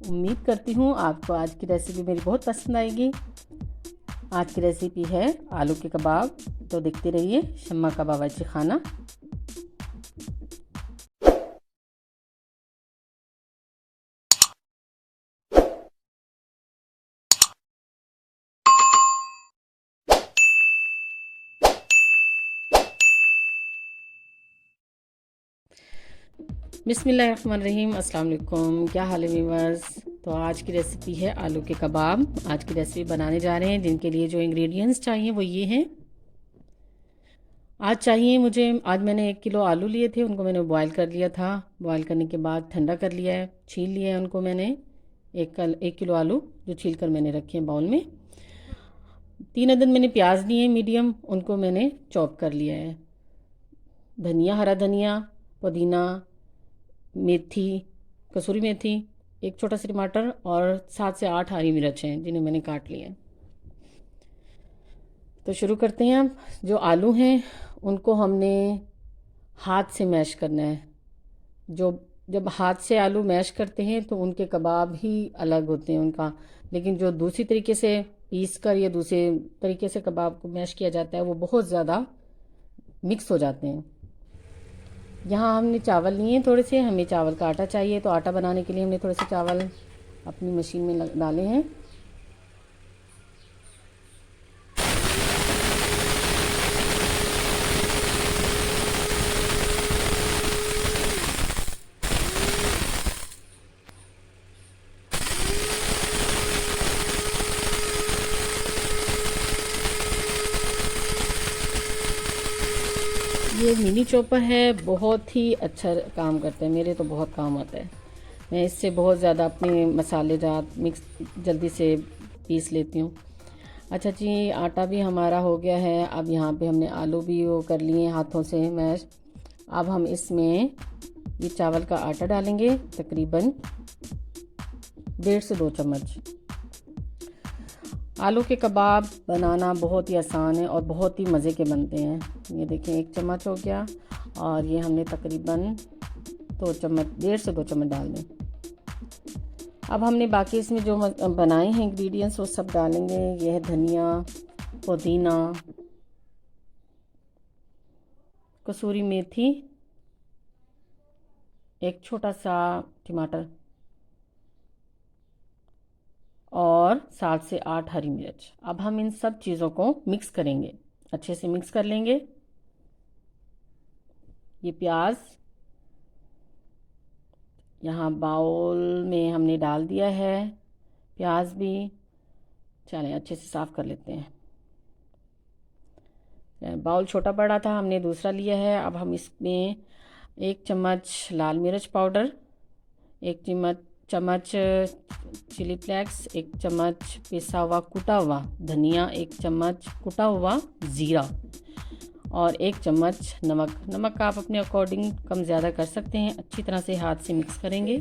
उम्मीद करती हूँ आपको आज की रेसिपी मेरी बहुत पसंद आएगी। आज की रेसिपी है आलू के कबाब, तो देखते रहिए शम्मा का बावर्ची खाना। बिस्मिल्लाहिर्रहमानिर्रहीम, अस्सलाम वालेकुम। क्या हाल है व्यूअर्स? तो आज की रेसिपी है आलू के कबाब। आज की रेसिपी बनाने जा रहे हैं, जिनके लिए जो इंग्रेडिएंट्स चाहिए वो ये हैं। आज मैंने 1 किलो आलू लिए थे, उनको मैंने बॉयल कर लिया था। बॉयल करने के बाद ठंडा कर लिया है, छील लिया है उनको मैंने। 1 किलो आलू जो छील कर मैंने रखे हैं बाउल में। 3 अदद मैंने प्याज लिए मीडियम, उनको मैंने चॉप कर लिया है। धनिया, हरा धनिया, पुदीना, मेथी, कसूरी मेथी, एक छोटा सा टमाटर और 7 से 8 हरी मिर्च हैं जिन्हें मैंने काट लिया है। तो शुरू करते हैं। अब जो आलू हैं उनको हमने हाथ से मैश करना है। जो जब हाथ से आलू मैश करते हैं तो उनके कबाब ही अलग होते हैं उनका, लेकिन जो दूसरी तरीके से पीस कर या दूसरे तरीके से कबाब को मैश किया जाता है वो बहुत ज़्यादा मिक्स हो जाते हैं। यहाँ हमने चावल लिए हैं थोड़े से, हमें चावल का आटा चाहिए, तो आटा बनाने के लिए हमने थोड़े से चावल अपनी मशीन में डाले हैं। ये मिनी चॉपर है, बहुत ही अच्छा काम करता है, मेरे तो बहुत काम आता है। मैं इससे बहुत ज़्यादा अपने मसाले जात मिक्स जल्दी से पीस लेती हूँ। अच्छा जी, आटा भी हमारा हो गया है। अब यहाँ पे हमने आलू भी वो कर लिए हाथों से मैश। अब हम इसमें ये चावल का आटा डालेंगे, तकरीबन 1.5 से 2 चम्मच। आलू के कबाब बनाना बहुत ही आसान है और बहुत ही मज़े के बनते हैं। ये देखें, 1 चम्मच हो गया और ये हमने तकरीबन 2 चम्मच, 1.5 से 2 चम्मच डाल दें। अब हमने बाकी इसमें जो बनाए हैं इंग्रेडिएंट्स वो सब डालेंगे। यह है धनिया, पुदीना, कसूरी मेथी, एक छोटा सा टमाटर और 7 से 8 हरी मिर्च। अब हम इन सब चीज़ों को मिक्स करेंगे, अच्छे से मिक्स कर लेंगे। ये प्याज यहाँ बाउल में हमने डाल दिया है, प्याज भी। चलें अच्छे से साफ़ कर लेते हैं। बाउल छोटा पड़ा था, हमने दूसरा लिया है। अब हम इसमें 1 चम्मच लाल मिर्च पाउडर, 1 चम्मच चिली फ्लेक्स, 1 चम्मच पिसा हुआ कुटा हुआ धनिया, 1 चम्मच कुटा हुआ ज़ीरा और 1 चम्मच नमक। नमक आप अपने अकॉर्डिंग कम ज़्यादा कर सकते हैं। अच्छी तरह से हाथ से मिक्स करेंगे।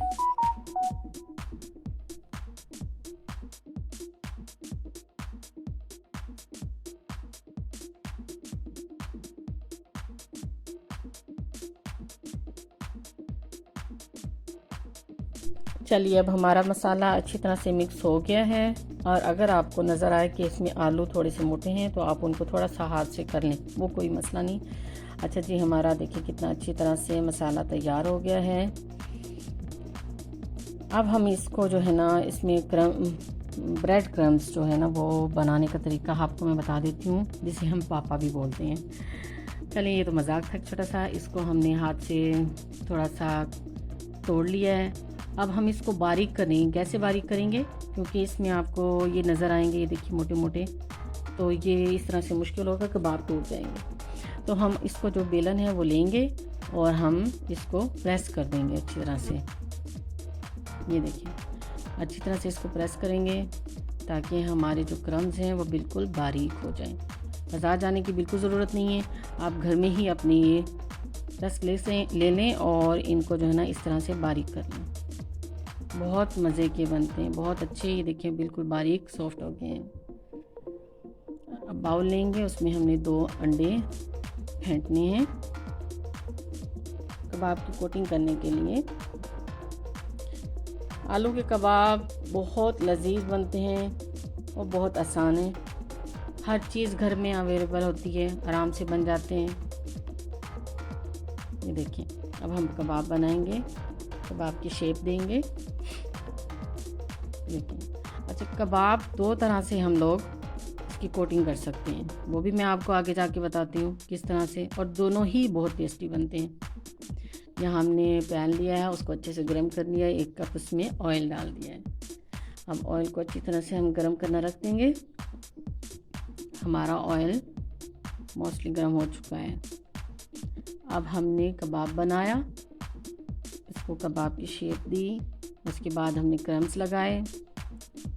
चलिए, अब हमारा मसाला अच्छी तरह से मिक्स हो गया है। और अगर आपको नज़र आए कि इसमें आलू थोड़े से मोटे हैं तो आप उनको थोड़ा सा हाथ से कर लें, वो कोई मसला नहीं। अच्छा जी, हमारा देखिए कितना अच्छी तरह से मसाला तैयार हो गया है। अब हम इसको जो है ना, इसमें ब्रेड क्रम्स जो है ना वो बनाने का तरीका आपको मैं बता देती हूँ, जिसे हम पापा भी बोलते हैं। चलिए, ये तो मजाक था छोटा सा। इसको हमने हाथ से थोड़ा सा तोड़ लिया है। अब हम इसको बारीक करेंगे। कैसे बारीक करेंगे? क्योंकि इसमें आपको ये नज़र आएंगे, ये देखिए मोटे मोटे, तो ये इस तरह से मुश्किल होगा, कबाब टूट जाएंगे। तो हम इसको जो बेलन है वो लेंगे और हम इसको प्रेस कर देंगे अच्छी तरह से। ये देखिए, अच्छी तरह से इसको प्रेस करेंगे ताकि हमारे जो क्रम्स हैं वो बिल्कुल बारीक हो जाएं। बाज़ार जाने की बिल्कुल ज़रूरत नहीं है, आप घर में ही अपने ये रस ले लें और इनको जो है ना इस तरह से बारीक कर लें। बहुत मज़े के बनते हैं, बहुत अच्छे। ये देखिए बिल्कुल बारीक सॉफ्ट हो गए हैं। अब बाउल लेंगे, उसमें हमने 2 अंडे फेंटने हैं कबाब की कोटिंग करने के लिए। आलू के कबाब बहुत लजीज बनते हैं और बहुत आसान है। हर चीज़ घर में अवेलेबल होती है, आराम से बन जाते हैं। ये देखिए, अब हम कबाब बनाएंगे, कबाब की शेप देंगे। देखिए, अच्छा, कबाब दो तरह से हम लोग इसकी कोटिंग कर सकते हैं, वो भी मैं आपको आगे जाके बताती हूँ किस तरह से, और दोनों ही बहुत टेस्टी बनते हैं। यहाँ हमने पैन लिया है, उसको अच्छे से गर्म कर लिया है, 1 कप उसमें ऑयल डाल दिया है। अब ऑयल को अच्छी तरह से हम गर्म करना रख देंगे। हमारा ऑयल मोस्टली गर्म हो चुका है। अब हमने कबाब बनाया, इसको कबाब की शेप दी, उसके बाद हमने क्रम्स लगाए।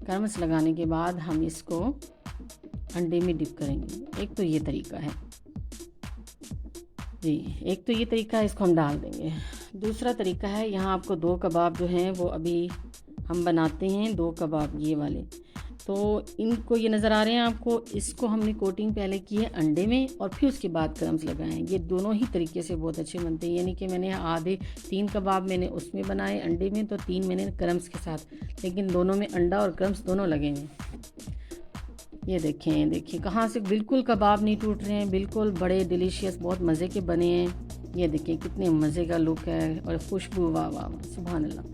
क्रम्स लगाने के बाद हम इसको अंडे में डिप करेंगे। एक तो ये तरीका है जी, एक तो ये तरीका है, इसको हम डाल देंगे। दूसरा तरीका है, यहाँ आपको 2 कबाब जो हैं वो अभी हम बनाते हैं, 2 कबाब ये वाले। तो इनको ये नज़र आ रहे हैं आपको, इसको हमने कोटिंग पहले की है अंडे में और फिर उसके बाद क्रम्स लगाए हैं। ये दोनों ही तरीके से बहुत अच्छे बनते हैं, यानी कि मैंने आधे 3 कबाब मैंने उसमें बनाए अंडे में, तो 3 मैंने क्रम्स के साथ, लेकिन दोनों में अंडा और क्रम्स दोनों लगे हैं। ये देखें, देखिए कहाँ से बिल्कुल कबाब नहीं टूट रहे हैं, बिल्कुल बड़े डिलीशियस, बहुत मज़े के बने हैं। ये देखिए कितने मज़े का लुक है और खुशबू, वाह वाह वाह, सुभान अल्लाह।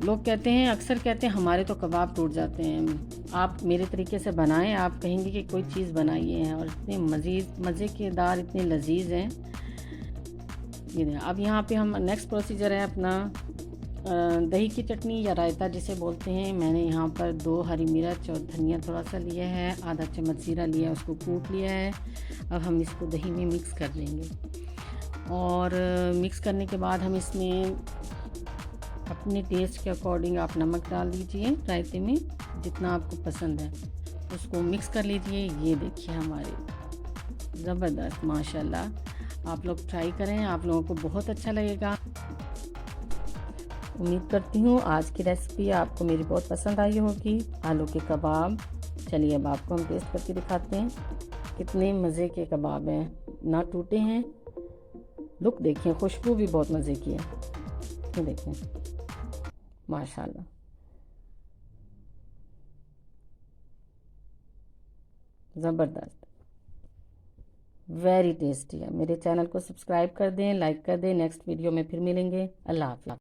लोग कहते हैं, अक्सर कहते हैं हमारे तो कबाब टूट जाते हैं। आप मेरे तरीके से बनाएं, आप कहेंगे कि कोई चीज़ बनाई है, और इतने मज़े के दार, इतने लजीज हैं। ये अब यहाँ पे हम नेक्स्ट प्रोसीजर है अपना दही की चटनी या रायता जिसे बोलते हैं। मैंने यहाँ पर 2 हरी मिर्च और धनिया थोड़ा सा लिया है, आधा चम्मच जीरा लिया है, उसको कूट लिया है। अब हम इसको दही में मिक्स कर देंगे, और मिक्स करने के बाद हम इसमें अपने टेस्ट के अकॉर्डिंग आप नमक डाल दीजिए, रायते में जितना आपको पसंद है उसको मिक्स कर लीजिए। ये देखिए हमारे ज़बरदस्त, माशाल्लाह। आप लोग ट्राई करें, आप लोगों को बहुत अच्छा लगेगा। उम्मीद करती हूँ आज की रेसिपी आपको मेरी बहुत पसंद आई होगी, आलू के कबाब। चलिए अब आपको हम टेस्ट करके दिखाते हैं, कितने मज़े के कबाब हैं, ना टूटे हैं। लुक देखिए, खुशबू भी बहुत मज़े की है। ये देखें, माशाल्लाह, ज़बरदस्त, वेरी टेस्टी है। मेरे चैनल को सब्सक्राइब कर दें, लाइक कर दें। नेक्स्ट वीडियो में फिर मिलेंगे। अल्लाह हाफ़िज़।